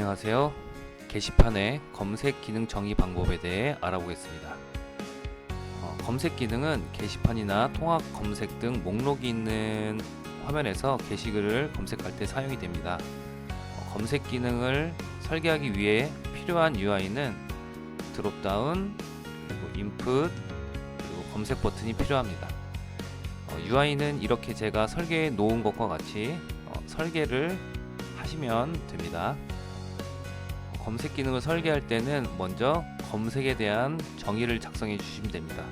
안녕하세요. 게시판의 검색 기능 정의 방법에 대해 알아보겠습니다. 검색 기능은 게시판이나 통합 검색 등 목록이 있는 화면에서 게시글을 검색할 때 사용이 됩니다. 검색 기능을 설계하기 위해 필요한 UI는 드롭다운, 그리고 인풋, 그리고 검색 버튼이 필요합니다. UI는 이렇게 제가 설계해 놓은 것과 같이 설계를 하시면 됩니다. 검색 기능을 설계할 때는 먼저 검색에 대한 정의를 작성해 주시면 됩니다.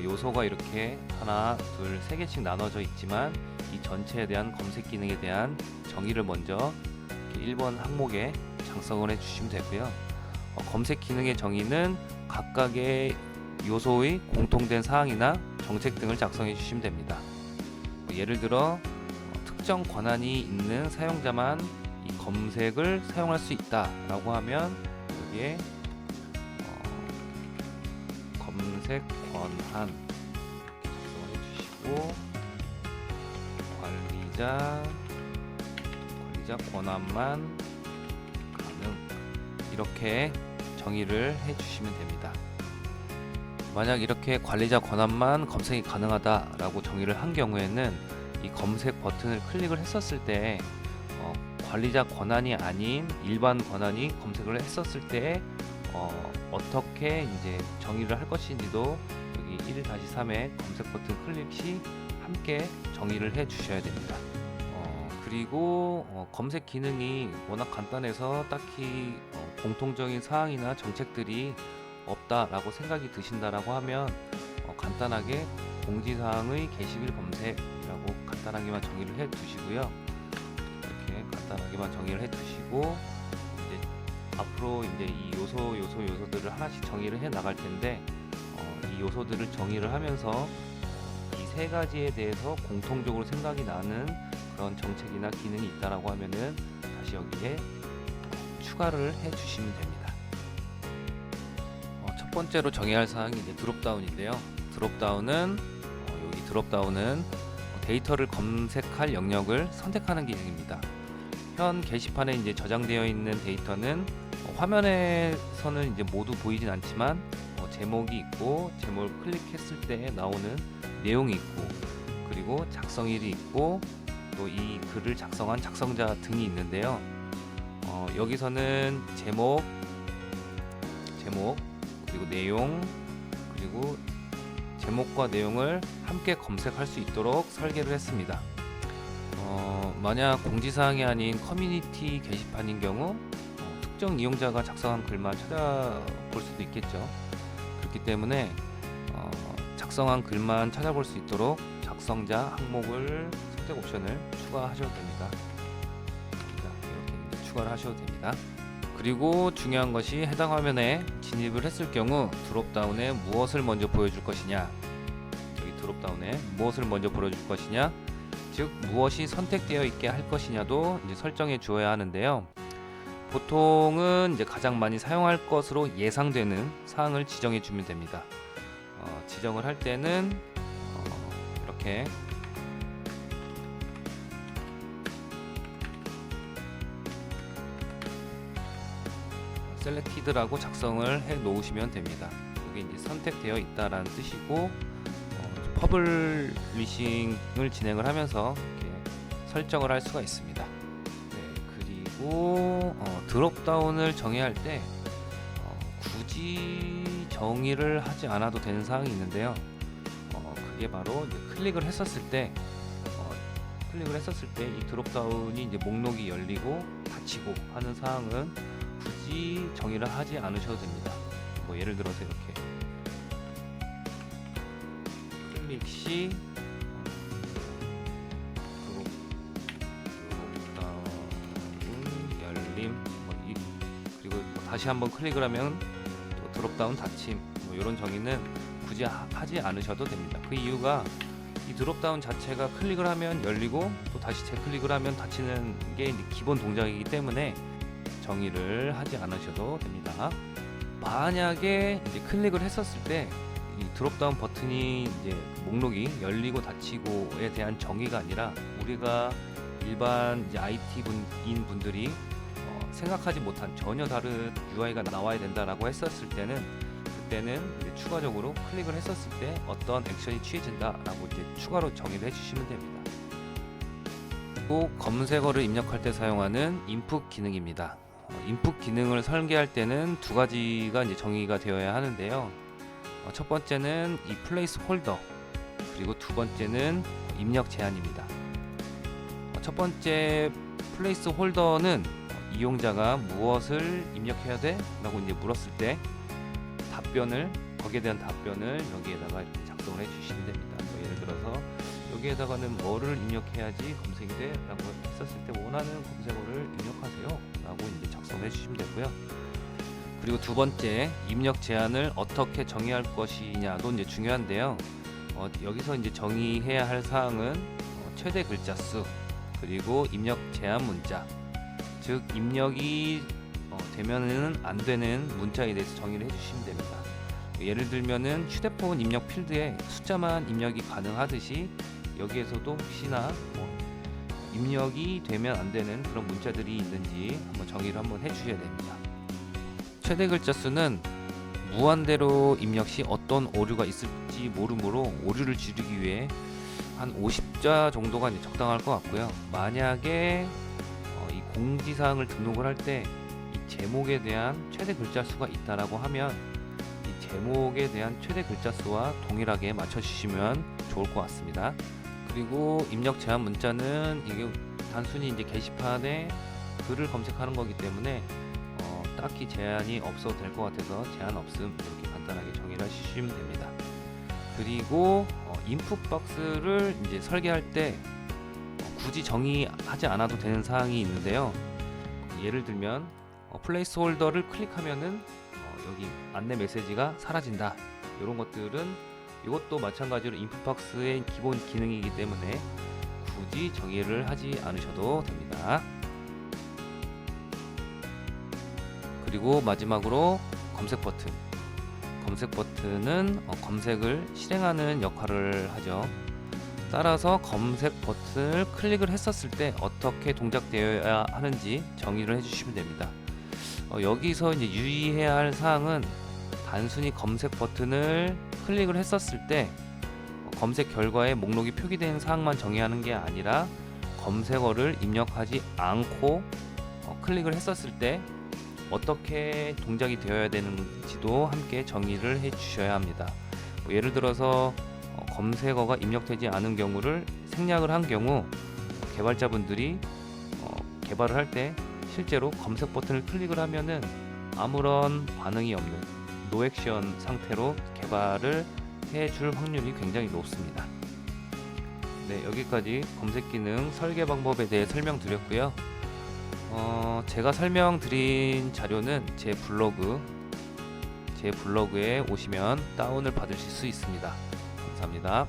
요소가 이렇게 하나, 둘, 세 개씩 나눠져 있지만 이 전체에 대한 검색 기능에 대한 정의를 먼저 1번 항목에 작성을 해 주시면 되고요. 검색 기능의 정의는 각각의 요소의 공통된 사항이나 정책 등을 작성해 주시면 됩니다. 예를 들어 특정 권한이 있는 사용자만 이 검색을 사용할 수 있다 라고 하면 여기에 검색 권한 작성해 주시고 관리자 권한만 가능 이렇게 정의를 해 주시면 됩니다. 만약 이렇게 관리자 권한만 검색이 가능하다 라고 정의를 한 경우에는 이 검색 버튼을 클릭을 했었을 때 관리자 권한이 아닌 일반 권한이 검색을 했었을 때 어떻게 이제 정의를 할 것인지도 여기 1-3의 검색 버튼 클릭 시 함께 정의를 해 주셔야 됩니다. 그리고 검색 기능이 워낙 간단해서 딱히 공통적인 사항이나 정책들이 없다라고 생각이 드신다라고 하면 간단하게 공지사항의 게시글 검색이라고 간단하게만 정의를 해 두시고요. 이렇게 간단하게만 정의를 해 두시고 이제 앞으로 이제 이 요소들을 하나씩 정의를 해 나갈 텐데 이 요소들을 정의를 하면서 이 세 가지에 대해서 공통적으로 생각이 나는 그런 정책이나 기능이 있다라고 하면은 다시 여기에 추가를 해 주시면 됩니다. 첫 번째로 정의할 할 사항이 이제 드롭다운인데요. 여기 드롭다운은 데이터를 검색할 영역을 선택하는 기능입니다. 현 게시판에 이제 저장되어 있는 데이터는 화면에서는 이제 모두 보이진 않지만 제목이 있고 제목을 클릭했을 때 나오는 내용이 있고 그리고 작성일이 있고 또 이 글을 작성한 작성자 등이 있는데요. 여기서는 제목 그리고 내용 그리고 제목과 내용을 함께 검색할 수 있도록 설계를 했습니다. 만약 공지사항이 아닌 커뮤니티 게시판인 경우 특정 이용자가 작성한 글만 찾아볼 수도 있겠죠. 그렇기 때문에 작성한 글만 찾아볼 수 있도록 작성자 항목을 선택 옵션을 추가하셔도 됩니다. 이렇게 추가를 하셔도 됩니다. 그리고 중요한 것이 해당 화면에 진입을 했을 경우 드롭다운에 무엇을 먼저 보여줄 것이냐, 여기 드롭다운에 무엇을 먼저 보여줄 것이냐, 즉 무엇이 선택되어 있게 할 것이냐도 이제 설정해 주어야 하는데요. 보통은 이제 가장 많이 사용할 것으로 예상되는 사항을 지정해 주면 됩니다. 지정을 할 때는 이렇게 셀렉티드라고 작성을 해 놓으시면 됩니다. 이게 이제 선택되어 있다라는 뜻이고 퍼블리싱을 진행을 하면서 이렇게 설정을 할 수가 있습니다. 네, 그리고 드롭다운을 정의할 때 굳이 정의를 하지 않아도 되는 사항이 있는데요. 그게 바로 이제 클릭을 했었을 때 이 드롭다운이 이제 목록이 열리고 닫히고 하는 사항은 굳이 정의를 하지 않으셔도 됩니다. 예를 들어서 이렇게 클릭 시 드롭다운 열림 그리고 다시 한번 클릭을 하면 또 드롭다운 닫힘 이런 정의는 굳이 하지 않으셔도 됩니다. 그 이유가 이 드롭다운 자체가 클릭을 하면 열리고 또 다시 재클릭을 하면 닫히는 게 기본 동작이기 때문에 정의를 하지 않으셔도 됩니다. 만약에 이제 클릭을 했었을 때 이 드롭다운 버튼이 이제 목록이 열리고 닫히고에 대한 정의가 아니라 우리가 일반 이제 IT 분들이 생각하지 못한 전혀 다른 UI가 나와야 된다라고 했었을 때는 그때는 이제 추가적으로 클릭을 했었을 때 어떤 액션이 취해진다라고 이제 추가로 정의를 해주시면 됩니다. 또 검색어를 입력할 때 사용하는 인풋 기능입니다. 인풋 기능을 설계할 때는 두 가지가 이제 정의가 되어야 하는데요. 첫 번째는 이 플레이스 홀더, 그리고 두 번째는 입력 제한입니다. 첫 번째 플레이스 홀더는 이용자가 무엇을 입력해야 돼? 라고 이제 물었을 때 거기에 대한 답변을 여기에다가 이렇게 작성을 해주시면 됩니다. 예를 들어서 여기에다가는 뭐를 입력해야지 검색이 돼? 라고 했었을 때 원하는 검색어를 입력하세요 라고 이제 작성해 주시면 되고요. 그리고 두 번째, 입력 제한을 어떻게 정의할 것이냐도 이제 중요한데요. 여기서 이제 정의해야 할 사항은 최대 글자 수, 그리고 입력 제한 문자, 즉 입력이 되면은 안 되는 문자에 대해서 정의를 해주시면 됩니다. 예를 들면은 휴대폰 입력 필드에 숫자만 입력이 가능하듯이 여기에서도 혹시나 입력이 되면 안 되는 그런 문자들이 있는지 한번 정의를 한번 해주셔야 됩니다. 최대 글자 수는 무한대로 입력 시 어떤 오류가 있을지 모르므로 오류를 줄이기 위해 한 50자 정도가 이제 적당할 것 같고요. 만약에 이 공지사항을 등록을 할 때 이 제목에 대한 최대 글자 수가 있다라고 하면 이 제목에 대한 최대 글자 수와 동일하게 맞춰주시면 좋을 것 같습니다. 그리고 입력 제한 문자는 이게 단순히 이제 게시판에 글을 검색하는 거기 때문에 딱히 제한이 없어도 될 것 같아서 제한 없음 이렇게 간단하게 정의를 해주시면 됩니다. 그리고 인풋 박스를 이제 설계할 때 굳이 정의하지 않아도 되는 사항이 있는데요. 예를 들면 플레이스 홀더를 클릭하면은 여기 안내 메시지가 사라진다. 이런 것들은 이것도 마찬가지로 인풋 박스의 기본 기능이기 때문에 굳이 정의를 하지 않으셔도 됩니다. 그리고 마지막으로 검색 버튼. 검색 버튼은 검색을 실행하는 역할을 하죠. 따라서 검색 버튼을 클릭을 했었을 때 어떻게 동작되어야 하는지 정의를 해주시면 됩니다. 여기서 이제 유의해야 할 사항은 단순히 검색 버튼을 클릭을 했었을 때 검색 결과에 목록이 표기된 사항만 정의하는 게 아니라 검색어를 입력하지 않고 클릭을 했었을 때 어떻게 동작이 되어야 되는지도 함께 정의를 해 주셔야 합니다. 예를 들어서 검색어가 입력되지 않은 경우를 생략을 한 경우 개발자분들이 개발을 할 때 실제로 검색 버튼을 클릭을 하면은 아무런 반응이 없는 노액션 상태로 개발을 해줄 확률이 굉장히 높습니다. 네, 여기까지 검색 기능 설계 방법에 대해 설명드렸고요. 제가 설명드린 자료는 제 블로그에 오시면 다운을 받으실 수 있습니다. 감사합니다.